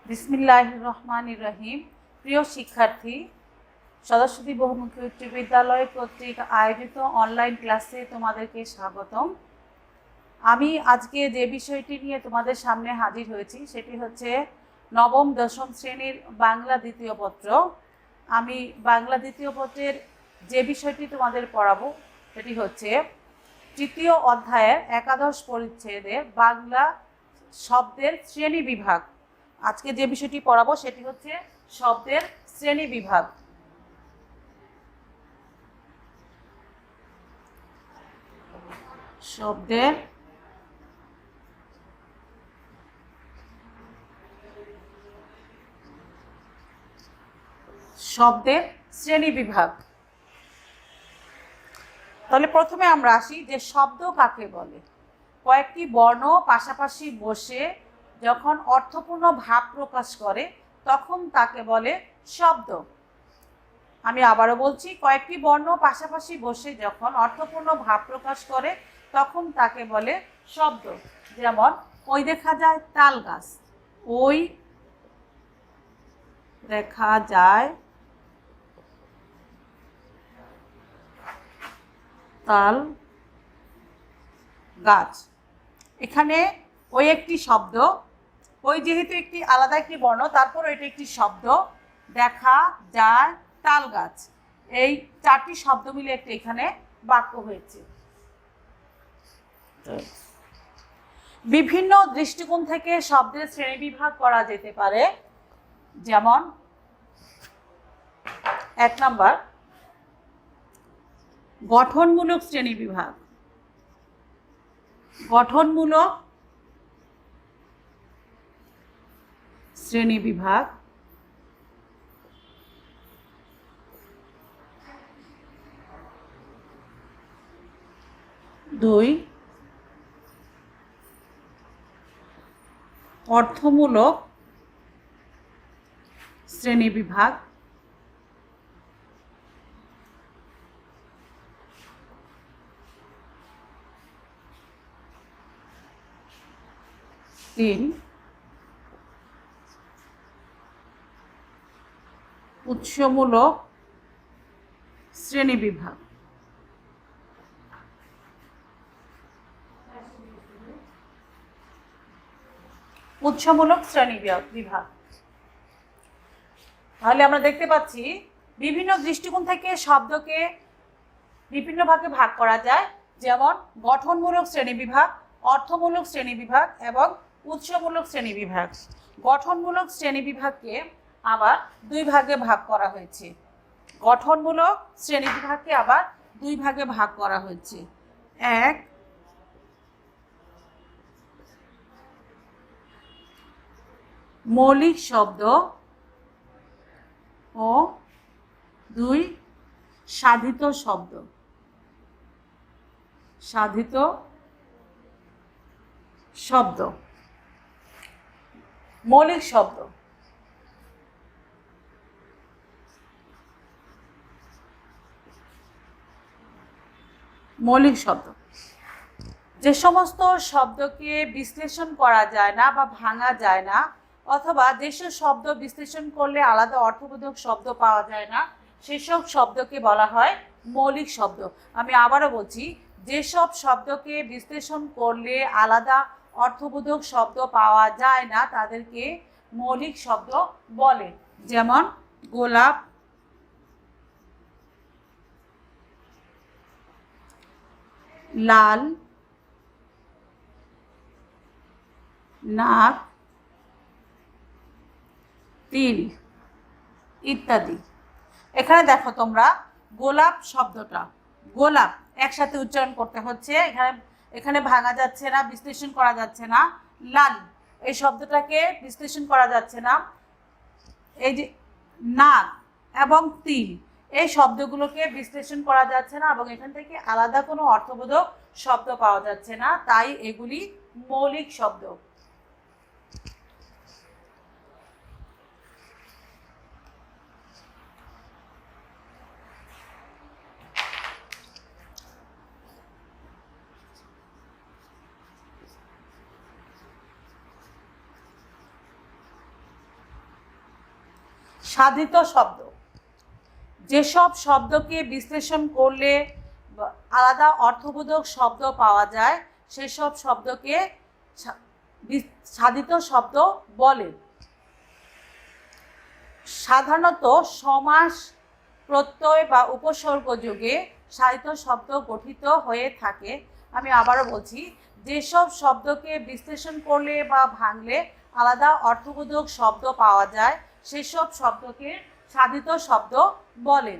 বিসমিল্লাহির রহমানির রহিম। প্রিয় শিক্ষার্থী, সরস্বতী বহুমুখী উচ্চ বিদ্যালয় কর্তৃক আয়োজিত অনলাইন ক্লাসে তোমাদেরকে স্বাগতম। আমি আজকে যে বিষয়টি নিয়ে তোমাদের সামনে হাজির হয়েছি সেটি হচ্ছে নবম দশম শ্রেণীর বাংলা দ্বিতীয় পত্র। আমি বাংলা দ্বিতীয় পত্রের যে বিষয়টি তোমাদের পড়াবো সেটি হচ্ছে তৃতীয় অধ্যায়ের একাদশ পরিচ্ছেদে বাংলা শব্দের শ্রেণী বিভাগ। আজকে যে বিষয়টি পড়াবো সেটি হচ্ছে শব্দের শ্রেণী বিভাগ। শব্দের শ্রেণী বিভাগ। তাহলে প্রথমে আমরা আসি যে শব্দ কাকে বলে। কয়েকটি বর্ণ পাশাপাশি বসে যখন অর্থপূর্ণ ভাব প্রকাশ করে তখন তাকে বলে শব্দ। আমি আবারও বলছি, কয়েকটি বর্ণ পাশাপাশি বসে যখন অর্থপূর্ণ ভাব প্রকাশ করে তখন তাকে বলে শব্দ। যেমন ওই দেখা যায় তাল গাছ, ওই দেখা যায় তাল গাছ। এখানে ওই একটি শব্দ, ওই যেহেতু একটি আলাদা একটি বর্ণ, তারপর এটা একটি শব্দ। দেখা যায় তাল গাছ, এই চারটি শব্দ মিলে একটি এখানে বাক্য হয়েছে। বিভিন্ন দৃষ্টিকোণ থেকে শব্দের শ্রেণীবিভাগ করা যেতে পারে। যেমন 1 নম্বর গঠনমূলক শ্রেণীবিভাগ। গঠনমূলক শ্রেণীবিভাগ। 2 অর্থমূলক শ্রেণীবিভাগ। 3 উৎসমূলক শ্রেণীবিভাগ। উৎসমূলক শ্রেণীবিভাগ। তাহলে আমরা দেখতে পাচ্ছি বিভিন্ন দৃষ্টিকোণ থেকে শব্দকে বিভিন্ন ভাগে ভাগ করা যায়। যেমন গঠনমূলক শ্রেণীবিভাগ, অর্থমূলক শ্রেণীবিভাগ এবং উৎসমূলক শ্রেণীবিভাগ। গঠনমূলক শ্রেণীবিভাগকে আবার 2 ভাগে ভাগ করা হয়েছে। গঠনমূলক শ্রেণীবিভাগকে আবার 2 ভাগে ভাগ করা হয়েছে। 1 মৌলিক শব্দ ও 2 সাধিত শব্দ। সাধিত শব্দ। মৌলিক শব্দ। মৌলিক শব্দ যে সমস্ত শব্দকে বিশ্লেষণ করা যায় না বা ভাঙা যায় না, অথবা যেসব শব্দ বিশ্লেষণ করলে আলাদা অর্থবোধক শব্দ পাওয়া যায় না, সেসব শব্দকে বলা হয় মৌলিক শব্দ। আমি আবারও বলছি, যেসব শব্দকে বিশ্লেষণ করলে আলাদা অর্থবোধক শব্দ পাওয়া যায় না তাদেরকে মৌলিক শব্দ বলে। যেমন গোলাপ, লাল, নাক, তিল ইত্যাদি। এখানে দেখো তোমরা, গোলাপ শব্দটা, গোলাপ একসাথে উচ্চারণ করতে হচ্ছে, এখানে ভাঙা যাচ্ছে না, বিশ্লেষণ করা যাচ্ছে না। লাল, এই শব্দটাকে বিশ্লেষণ করা যাচ্ছে না। এই যে নাক এবং তিল, এই শব্দগুলোকে বিশ্লেষণ করা যাচ্ছে না এবং এখান থেকে আলাদা কোনো অর্থবোধক শব্দ পাওয়া যাচ্ছে না, তাই এগুলি মৌলিক শব্দ। সাধিত শব্দ, যেসব শব্দকে বিশ্লেষণ করলে আলাদা অর্থবোধক শব্দ পাওয়া যায় সেসব শব্দকে সাধিত শব্দ বলে। সাধারণত সমাস, প্রত্যয় বা উপসর্গ যুগে সাধিত শব্দ গঠিত হয়ে থাকে। আমি আবারও বলছি, যেসব শব্দকে বিশ্লেষণ করলে বা ভাঙলে আলাদা অর্থবোধক শব্দ পাওয়া যায় সেসব শব্দকে সাধিত শব্দ বলে।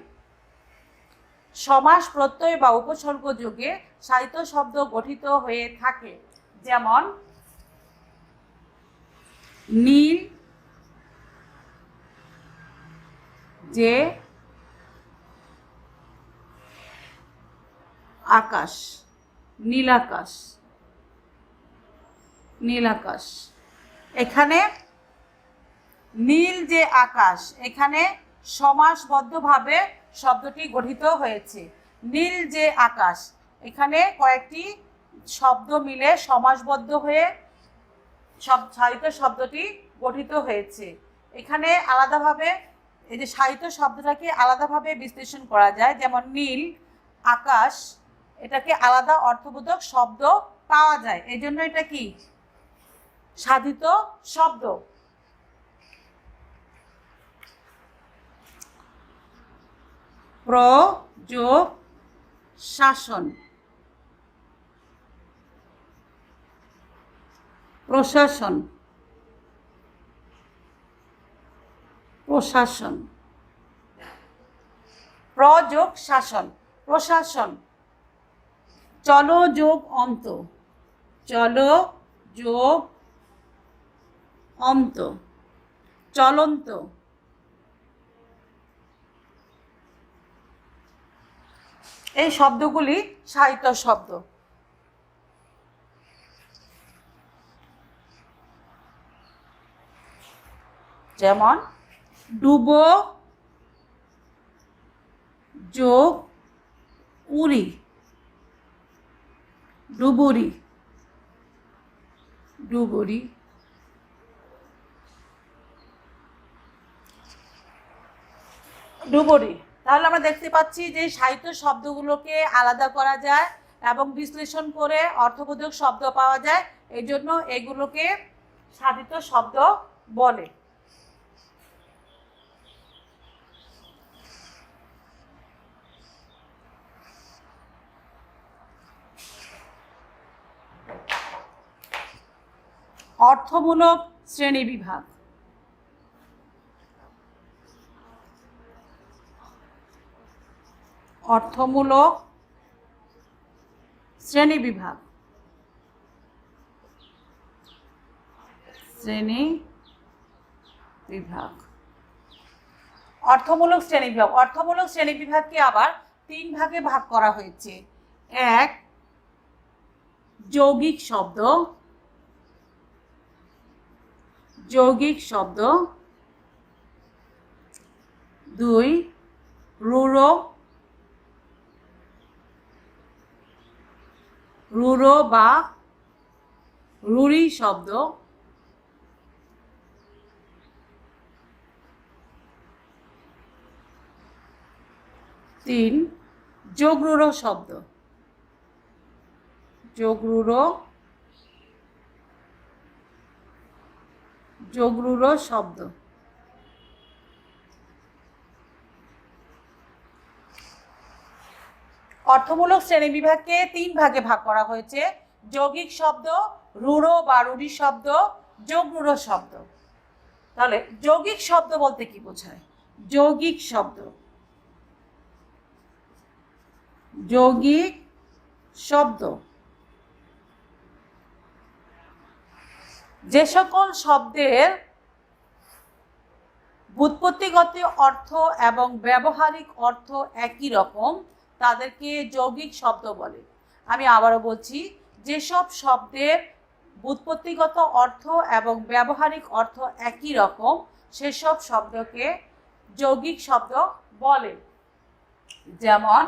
সমাস, প্রত্যয় বা উপসর্গ যুগে সাধিত শব্দ গঠিত হয়ে থাকে। যেমন নীল যে আকাশ, নীল আকাশ, নীল আকাশ। এখানে নীল যে আকাশ, এখানে সমাসবদ্ধভাবে শব্দটি গঠিত হয়েছে। নীল যে আকাশ, এখানে কয়েকটি শব্দ মিলে সমাসবদ্ধ হয়ে সাহিত্য শব্দটি গঠিত হয়েছে। এখানে আলাদাভাবে এই যে সাহিত্য শব্দটাকে আলাদাভাবে বিশ্লেষণ করা যায়। যেমন নীল আকাশ, এটাকে আলাদা অর্থবোধক শব্দ পাওয়া যায়, এই জন্য এটা কি সাধিত শব্দ। প্রযোগ শাসন, প্রশাসন, প্রশাসন, প্রযোগ শাসন, প্রশাসন। চল যোগ অন্ত, চল যোগ অন্ত, চলন্ত। এই শব্দগুলি সাহিত্য শব্দ। যেমন ডুবো যোগ উড়ি, ডুবুরি, ডুবুরি। ডুবুরি। তাহলে আমরা দেখতে পাচ্ছি যে সাহিত্য শব্দগুলোকে আলাদা করা যায় এবং বিশ্লেষণ করে অর্থবোধক শব্দ পাওয়া যায়, এই জন্য এগুলোকে সাধিত শব্দ বলে। অর্থমূলক শ্রেণীবিভাগ। অর্থমূলক শ্রেণীবিভাগ, শ্রেণীবিভাগ। অর্থমূলক শ্রেণীবিভাগ, অর্থমূলক শ্রেণীবিভাগকে আবার তিন ভাগে ভাগ করা হয়েছে। এক, যৌগিক শব্দ, যৌগিক শব্দ। দুই, রূঢ়, রূঢ় বা রূঢ়ি শব্দ। তিন, যোগরূঢ় শব্দ, যোগরূঢ়, যোগরূঢ় শব্দ। অর্থমূলক শ্রেণীবিভাগকে তিন ভাগে ভাগ করা হয়েছে: যৌগিক শব্দ, রূঢ় বা রূঢ়ি শব্দ, যোগরূঢ় শব্দ। তাহলে যৌগিক শব্দ বলতে কি বোঝায়? যৌগিক শব্দ, যৌগিক শব্দ যে সকল শব্দের ব্যুৎপত্তিগত অর্থ এবং ব্যবহারিক অর্থ একই রকম তাদেরকে যৌগিক শব্দ বলে। আমি আবারও বলছি, যেসব শব্দের ব্যুৎপত্তিগত অর্থ এবং ব্যবহারিক অর্থ একই রকম সেসব শব্দকে যৌগিক শব্দ বলে। যেমন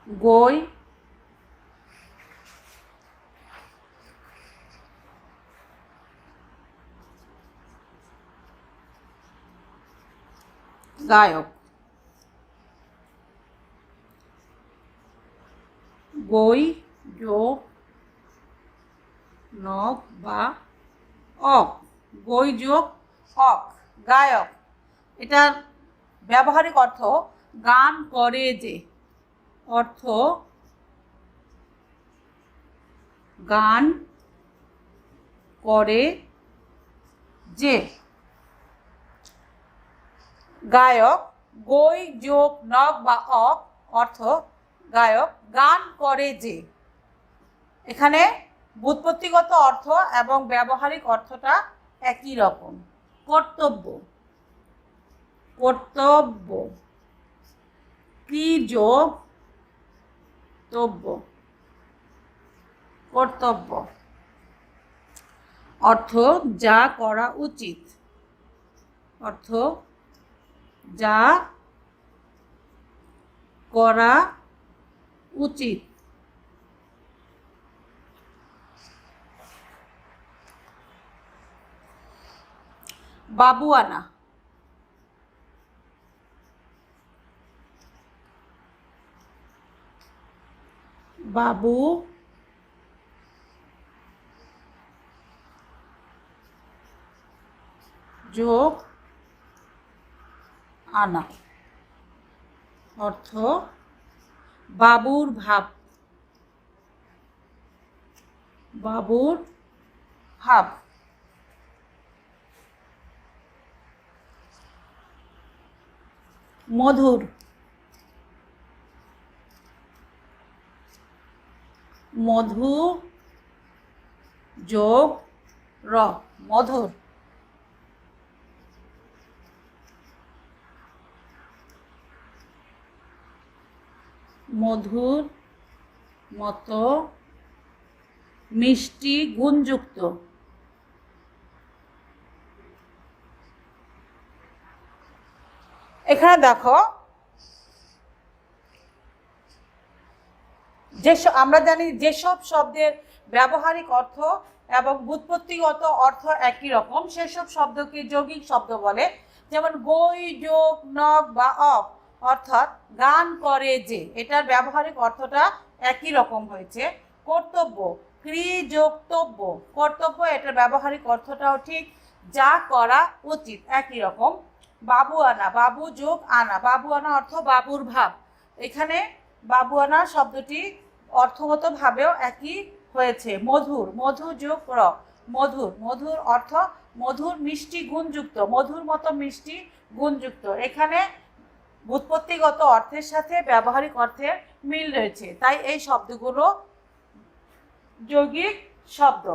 গই, গায়ক। গই যোগ নক বা অক, গই যোগ অক, গায়ক। এটার ব্যবহারিক অর্থ গান করে যে, অর্থ গান করে যে। গায়ক, গই যোগ নক বা অক, অর্থ গায়ক, গান করে যে। এখানে ব্যুৎপত্তিগত অর্থ এবং ব্যবহারিক অর্থটা একই রকম। কর্তব্য, কর্তব্য, ক্রি যোগ তব্য, কর্তব্য, অর্থ যা করা উচিত, অর্থ যা করা উচিত। বাবুয়ানা, বাবু যোগ আনা, অর্থ বাবুর ভাব, বাবুর ভাব। মধুর, মধু যোগ র, মধুর। মধুর মতো মিষ্টি গুণযুক্ত। এখানে দেখো, আমরা জানি যেসব শব্দের ব্যবহারিক অর্থ এবং ব্যুৎপত্তিগত অর্থ একই রকম সেসব শব্দকে যৌগিক শব্দ বলে। যেমন গই যোগ নক বা অক, অর্থাৎ গান করে যে, এটার ব্যবহারিক অর্থটা একই রকম হয়েছে। কর্তব্য, ক্রি যোগ তব্য, কর্তব্য, এটার ব্যবহারিক অর্থটাও ঠিক, যা করা উচিত, একই রকম। বাবুয়ানা, বাবু যোগ আনা, বাবুয়ানা অর্থ বাবুর ভাব। এখানে বাবুয়ানা শব্দটি অর্থগতভাবেও একই হয়েছে। মধুর, মধু যোগ র, মধুর, মধুর অর্থ মধুর মিষ্টি গুণযুক্ত, মধুর মতো মিষ্টি গুণযুক্ত। এখানে ব্যুৎপত্তিগত অর্থের সাথে ব্যবহারিক অর্থের মিল রয়েছে, তাই এই শব্দগুলো যৌগিক শব্দ।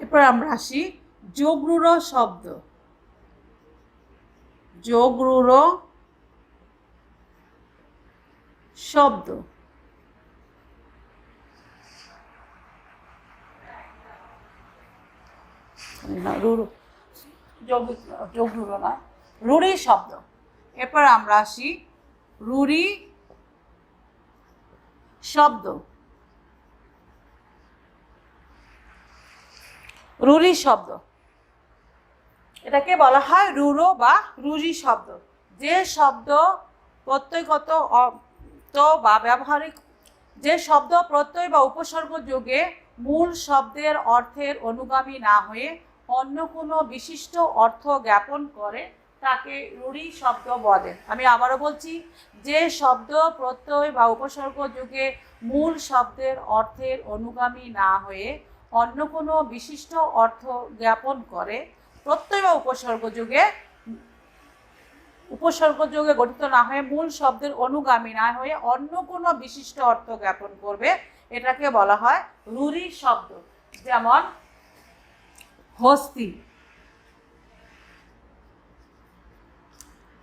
এরপর আমরা আসি যোগরূঢ় শব্দ। যোগরূঢ় শব্দ, যোগরূঢ় না, রূঢ়ি শব্দ। এরপর আমরা আসি রূঢ়ি শব্দ। রূঢ়ি শব্দ, এটাকে বলা হয় রূঢ় বা রূঢ়ি শব্দ। যে শব্দ প্রত্যয়গত বা ব্যবহারিক, যে শব্দ প্রত্যয় বা উপসর্গ যোগে মূল শব্দের অর্থের অনুগামী না হয়ে অন্য কোনো বিশিষ্ট অর্থ জ্ঞাপন করে তাকে রূঢ়ি শব্দ বলে। আমি আবারও বলছি, যে শব্দ প্রত্যয় বা উপসর্গ যোগে মূল শব্দের অর্থের অনুগামী না হয়ে অন্য কোনো বিশিষ্ট অর্থ জ্ঞাপন করে, প্রত্যয় বা উপসর্গ যোগে গঠিত না হয়ে মূল শব্দের অনুগামী না হয়ে অন্য কোনো বিশিষ্ট অর্থ জ্ঞাপন করবে, এটাকে বলা হয় রূঢ়ি শব্দ। যেমন হস্তি,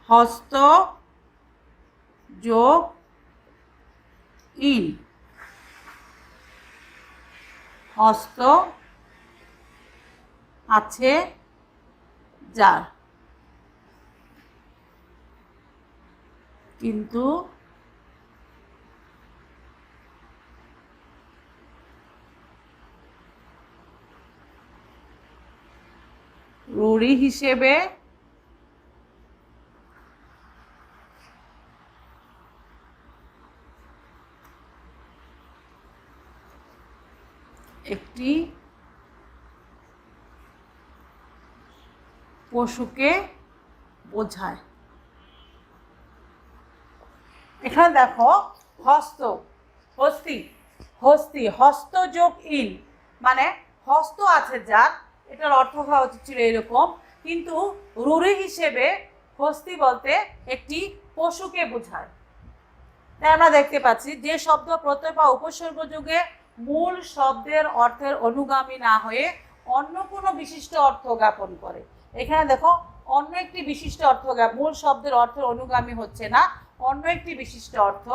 হস্ত যোগ ইন, অস্ত আছে যার, কিন্তু রুড়ি হিসেবে একটি পশুকে বোঝায়। এখানে দেখো হস্ত, হস্তি, হস্তি, হস্ত যোগ ইন মানে হস্ত আছে যার, এটার অর্থ হওয়া উচিত ছিল এরকম, কিন্তু রুড়ি হিসেবে হস্তি বলতে একটি পশুকে বোঝায়। তাই আমরা দেখতে পাচ্ছি যে শব্দ প্রত্যয় বা উপসর্গ যুগে মূল শব্দের অর্থের অনুগামী না হয়ে অন্য কোনো বিশিষ্ট অর্থ জ্ঞাপন করে। এখানে দেখো অন্য একটি বিশিষ্ট অর্থ, মূল শব্দের অর্থের অনুগামী হচ্ছে না, অন্য একটি বিশিষ্ট অর্থ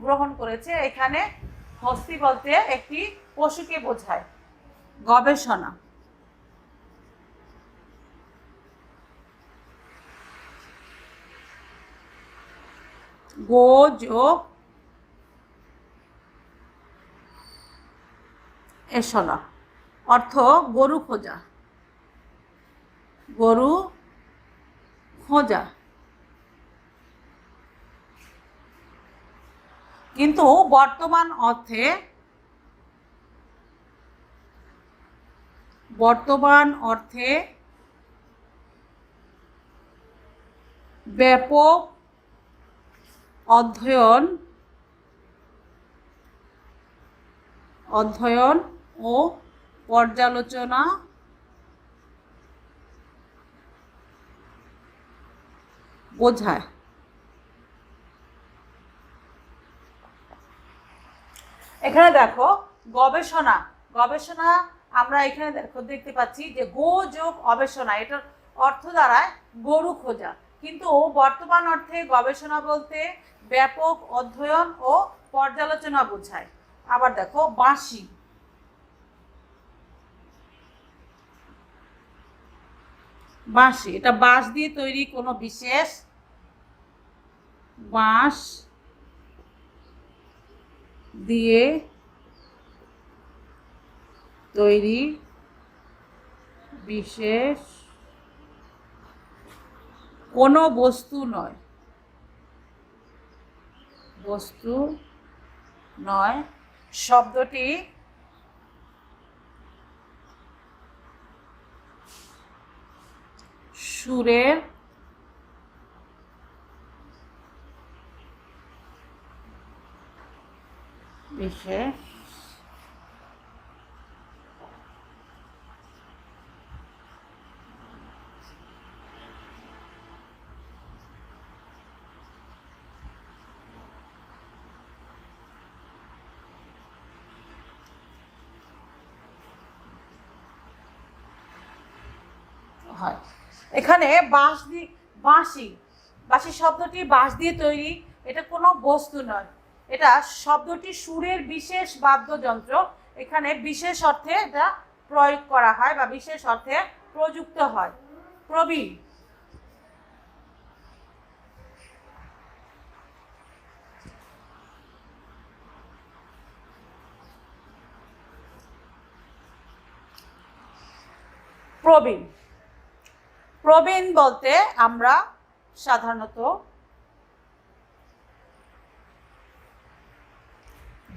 গ্রহণ করেছে। এখানে হস্তি বলতে একটি পশুকে বোঝায়। গবেষণা, গো যোগ এসনা, অর্থ গরু খোঁজা, গরু খোঁজা। কিন্তু বর্তমান অর্থে, বর্তমান অর্থে ব্যাপক অধ্যয়ন, অধ্যয়ন ও পর্যালোচনা বোঝায়। এখানে দেখো গবেষণা, গবেষণা আমরা এখানে দেখতে পাচ্ছি যে গো যোগ গবেষণা, এটার অর্থ দাঁড়ায় গরু খোঁজা, কিন্তু বর্তমান অর্থে গবেষণা বলতে ব্যাপক অধ্যয়ন ও পর্যালোচনা বোঝায়। আবার দেখো বাঁশি, বাঁশি এটা বাঁশ দিয়ে তৈরি কোনো বিশেষ, বাঁশ দিয়ে তৈরি বিশেষ কোনো বস্তু নয়, বস্তু নয়। শব্দটি সুরের বিশেষ হয়। এখানে বাঁশ দিয়ে, বাঁশি, বাঁশি শব্দটি বাঁশ দিয়ে তৈরি, এটা কোনো বস্তু নয়, এটা শব্দটি সুরের বিশেষ বাদ্যযন্ত্র। এখানে বিশেষ অর্থে এটা প্রয়োগ করা হয় বা বিশেষ অর্থে প্রযুক্ত হয়। প্রবীণ, প্রবীণ, প্রবীণ বলতে আমরা সাধারণত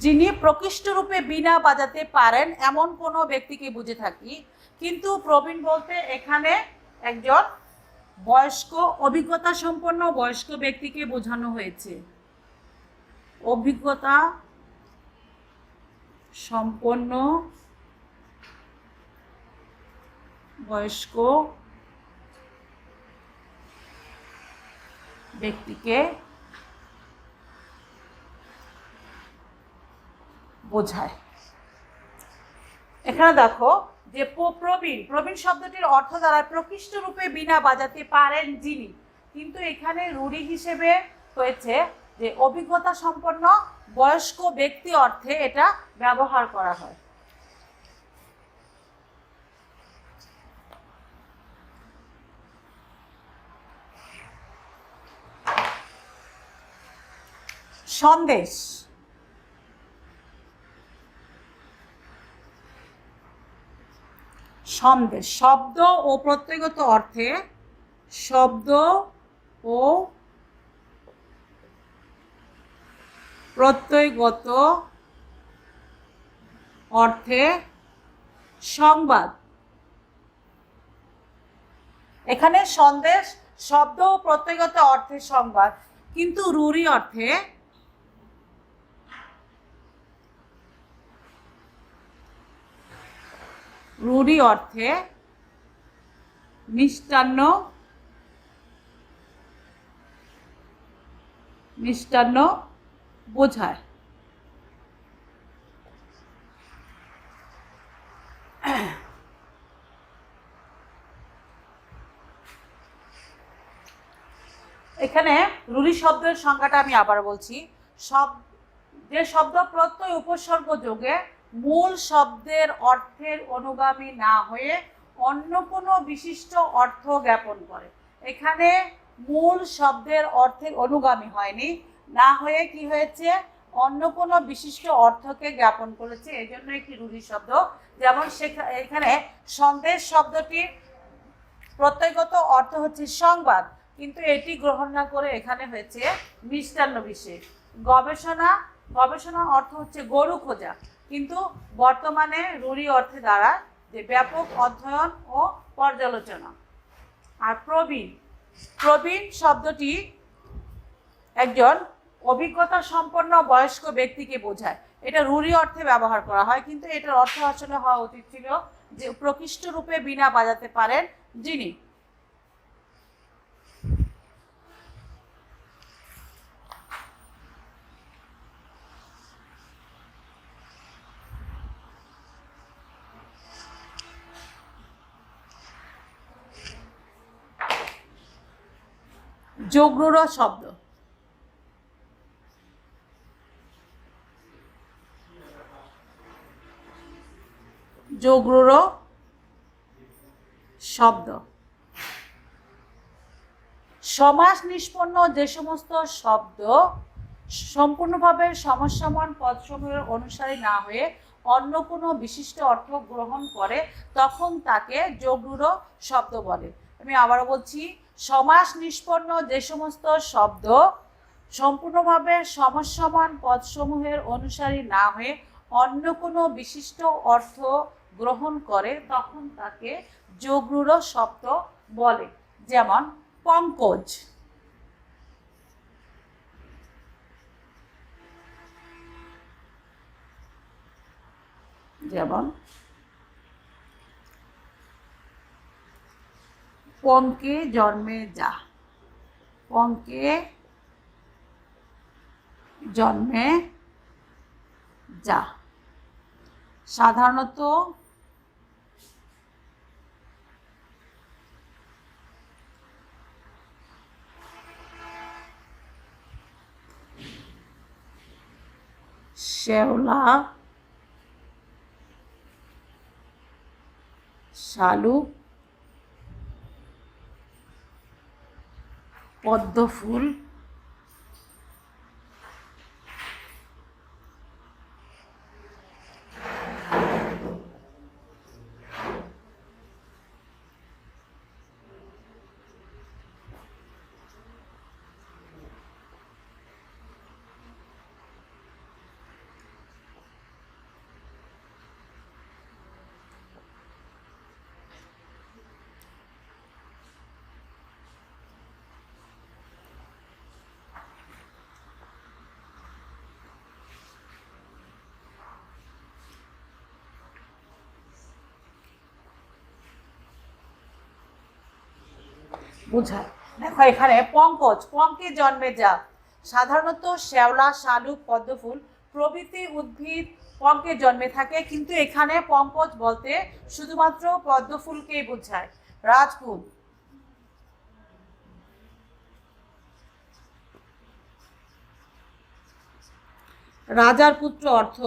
যিনি প্রকৃষ্ট রূপে বীণা বাজাতে পারেন এমন কোনো ব্যক্তিকে বুঝে থাকি, কিন্তু প্রবীণ বলতে এখানে একজন বয়স্ক, অভিজ্ঞতা সম্পন্ন বয়স্ক ব্যক্তিকে বোঝানো হয়েছে। অভিজ্ঞতা সম্পন্ন বয়স্ক ব্যক্তিকে বোঝায়। এখানে দেখো যে প্রবীণ, প্রবীণ শব্দটির অর্থ দ্বারা প্রকৃষ্ট রূপে বীণা বাজাতে পারেন যিনি, কিন্তু এখানে রূঢ়ি হিসেবে হয়েছে যে অভিজ্ঞতা সম্পন্ন বয়স্ক ব্যক্তি অর্থে এটা ব্যবহার করা হয়। সন্দেশ, সন্দেশ শব্দ ও প্রত্যয়গত অর্থে, শব্দ ও প্রত্যয়গত অর্থে সংবাদ। এখানে সন্দেশ শব্দ ও প্রত্যয়গত অর্থে সংবাদ, কিন্তু রুড়ি অর্থে মিষ্টান্ন, মিষ্টান্ন বোঝায়। এখানে রুড়ি শব্দের সংজ্ঞাটা আমি আবার বলছি। যে শব্দ প্রত্যয় উপসর্গ যোগে মূল শব্দের অর্থের অনুগামী না হয়ে অন্য কোনো বিশিষ্ট অর্থ জ্ঞাপন করে। এখানে মূল শব্দের অর্থের অনুগামী হয়নি, না হয়ে কি হয়েছে, অন্য কোনো বিশিষ্ট অর্থকে জ্ঞাপন করেছে, এই জন্য একটি রুড়ি শব্দ। যেমন এখানে সন্দেশ শব্দটির প্রত্যয়গত অর্থ হচ্ছে সংবাদ, কিন্তু এটি গ্রহণ না করে এখানে হয়েছে মিষ্টান্ন বিশেষ। গবেষণা অর্থ হচ্ছে গরু খোঁজা, কিন্তু বর্তমানে রুড়ি অর্থে দ্বারা যে ব্যাপক অধ্যয়ন ও পর্যালোচনা। আর প্রবীণ শব্দটি একজন অভিজ্ঞতা সম্পন্ন বয়স্ক ব্যক্তিকে বোঝায়। এটা রুড়ি অর্থে ব্যবহার করা হয়, কিন্তু এটার অর্থ আসলে হওয়া উচিত ছিল যে প্রকৃষ্ট রূপে বীণা বাজাতে পারেন যিনি। যোগরূঢ় শব্দ, যোগরূঢ় শব্দ সমাস নিষ্পন্ন যে সমস্ত শব্দ সম্পূর্ণভাবে সমসমান পদসমূহের অনুসারী না হয়ে অন্য কোনো বিশিষ্ট অর্থ গ্রহণ করে তখন তাকে যোগরূঢ় শব্দ বলে। আমি আবারও বলছি, সমাস নিষ্পন্ন যে সমস্ত শব্দ সম্পূর্ণভাবে সমসমান পদসমূহের অনুসারী না হয়ে অন্য কোনো বিশিষ্ট অর্থ গ্রহণ করে তখন তাকে যোগরূঢ় শব্দ বলে। যেমন পঙ্কজ, যেমন পঙ্কে জন্মে যা, পঙ্কে জন্মে যা সাধারণত শ্যাওলা, শালুক, পদ্মফুল, বোঝায়। দেখো এখানে পঙ্কজ, পঙ্কে জন্মে যা সাধারণত শ্যাওলা, শালুক, পদ্মফুল প্রভৃতি উদ্ভিদ পঙ্কে জন্মে থাকে, কিন্তু এখানে পঙ্কজ বলতে শুধুমাত্র পদ্মফুলকেই বোঝায়। রাজপুত, রাজার পুত্র অর্থ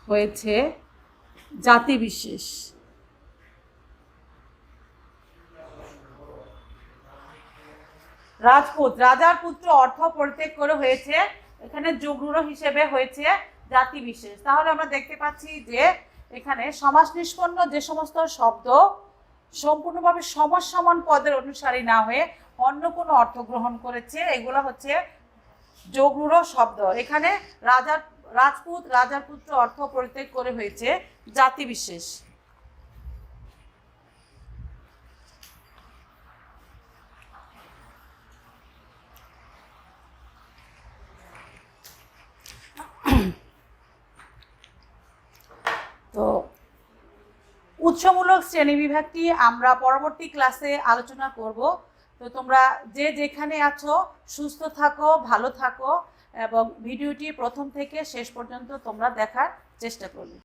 হয়েছে জাতিবিশেষ। রাজপুত, রাজার পুত্র অর্থ পরিত্যাগ করে হয়েছে, এখানে যুগরূঢ় হিসেবে হয়েছে জাতিবিশেষ। তাহলে আমরা দেখতে পাচ্ছি যে এখানে সমাস নিষ্পন্ন যে সমস্ত শব্দ সম্পূর্ণভাবে সমান পদের অনুসারী না হয়ে অন্য কোনো অর্থ গ্রহণ করেছে, এগুলো হচ্ছে যুগরূঢ় শব্দ। এখানে রাজপুত, রাজার পুত্র অর্থ পরিত্যাগ করে হয়েছে জাতিবিশেষ। তো উৎসমূলক শ্রেণী বিভাগটি আমরা পরবর্তী ক্লাসে আলোচনা করব। তো তোমরা যে যেখানে আছো সুস্থ থাকো, ভালো থাকো এবং ভিডিওটি প্রথম থেকে শেষ পর্যন্ত তোমরা দেখার চেষ্টা করবে।